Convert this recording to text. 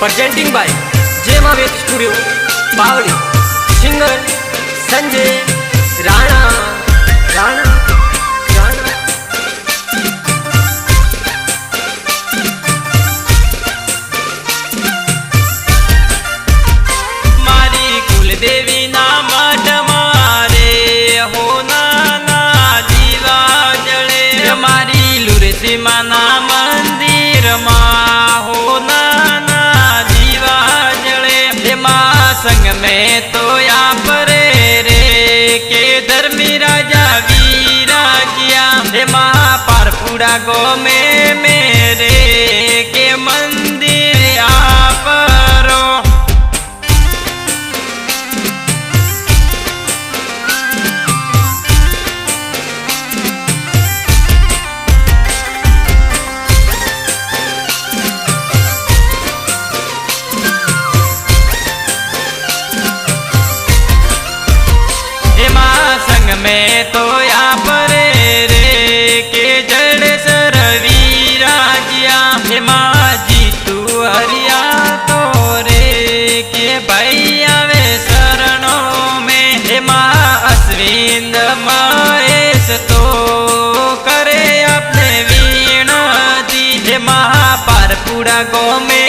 Presenting by जय महावेद studio बावड़ी। Singer Sanjay Rana Rana Rana. मारी कुलदेवी ना मठ मारे हो नाना जीवा जड़े। मारी लुरसी माना मंदिर मा हो नाना जीवा जड़े। माँ संग में तो या परे रे के धर्मी राजा वीराजिया। माँ पारपुड़ा गो में मेरे के मंदिर आप रो। संग में तो या परे रे के जड़ सर वीराजिया। माँ जी तू हरिया तो रे के भैया वे शरणों में। माँ अश्विंद महेश तो करे अपने वीणा दी। माँ पारपुड़ा गो में